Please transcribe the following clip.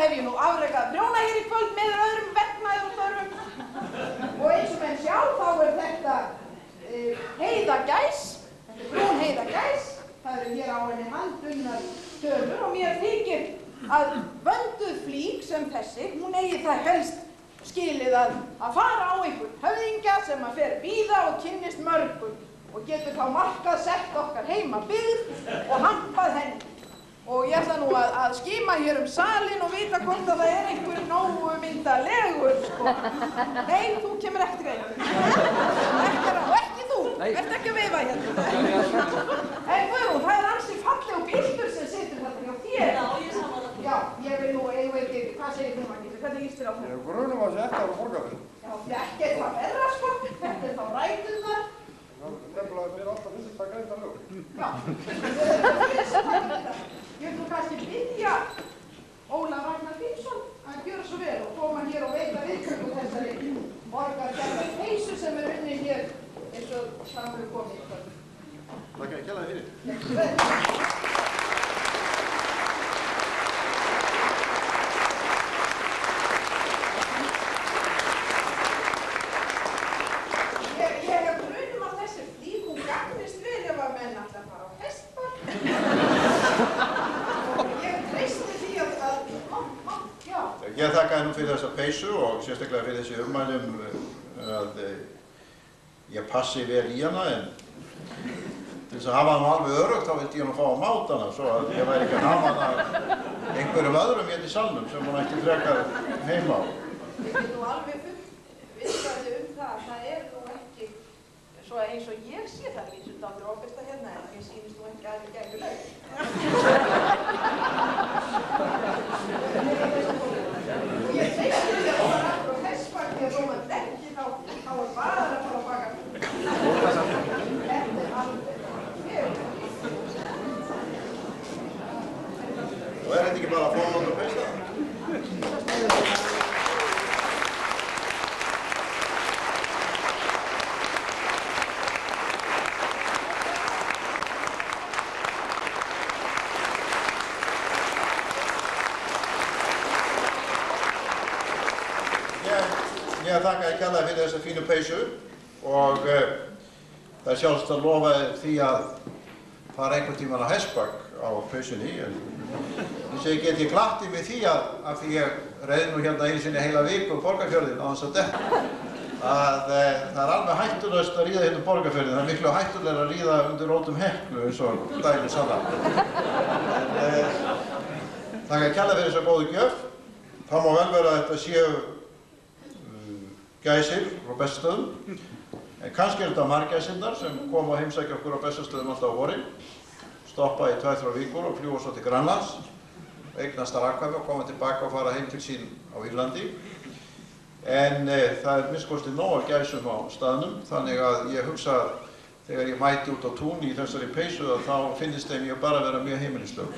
hef ég nú afrekað prjóna hér í kvöld með öðrum verknaði og störfum. Og eins og menn sjá þá þetta heiðagæs, þetta brún heiðagæs. Það eru hér á henni handbundnar tölur og mér þykir að vönduð flík sem þessi, hún eigi það helst skilið að fara á einhvern höfðingja sem að fer víða og kynnist mörgum og getur þá markað sett okkar heima byggð og hampað henni. Og ég ætla nú að skima hér salinn og vita hvort að það einhver nógu myndalegur, sko. Nei, þú kemur eftir greið. Og ekki þú, ert ekki að veifa hérna. En Guðrún, það ansi falleg piltur sem situr þarna hjá þér. Já, ég saman það. Já, ég vil nú, ég veit ekki, hvað segir þú, Magnús? Hvernig líst þér á það? Ég grunum að þetta á Borgarfirði. Já, ekki eitthvað verra, sko. Þetta þá ræturnar. Nefnilega mér alltaf finnst þetta greita lög. Já, ég vil nú kannski biðja Ólaf Ragnar Finnsson að gjöra svo vel og koma hér og veita viðtöku þessari borgargerðar peysu sem unnin hér eins og fram hefur komið í kvöld. Takk að kella þið fyrir. Ég þakkaði nú fyrir þessa peysu og sérstaklega fyrir þessi ummælum að ég passi vel í hana, en til þess að hafa hana alveg öruggt þá vildi ég nú fá að máta hana svo að ég væri ekki að hafa hana einhverjum öðrum hérna í salnum sem hún ætti frekar heima á. Ég vil nú alveg fullvissaði það að það nú ekki svo eins og ég sé það vísu dálítið ofbelta hérna en mér sýnist nú ekki alveg gæfuleg. Og ég treysti því að það var aftur á Hestbakki að þó maður dekki þá bara að fara að baka. Þetta alveg mjög. Og þetta ekki bara að fá náttúrulega peysa? Ég þakka kærlega fyrir þessa fínu peysu og það er sjálfsagt að lofa því að fara einhvern tímann á Hestbakk á peysunni. Ég get ég glatt í mig því að því ég reið nú hérna einu sinni heila viku Borgarfjörðinn á þess að detta. Það er alveg hættulaust að ríða hérna Borgarfjörðinn, það er miklu hættulegra að ríða undir rótum Heklu eins og dæmi sanna. Þakka kærlega fyrir þessa góðu gjöf. Það má vel vera að þetta séu gæsir frá Bessastöðum, en kannski þetta margæsirnar sem koma að heimsækja okkur á Bessastöðum alltaf á vorin, stoppa í 2-3 vikur og fljúa svo til Grænlands, eignast að rakvæmi og koma tilbaka og fara heim til sín á Írlandi. En það er minnst nóg af gæsum á staðnum, þannig að ég hugsa að þegar ég mæti út á tún í þessari peysu að þá finnist þeim ég bara vera mjög heimilislegur.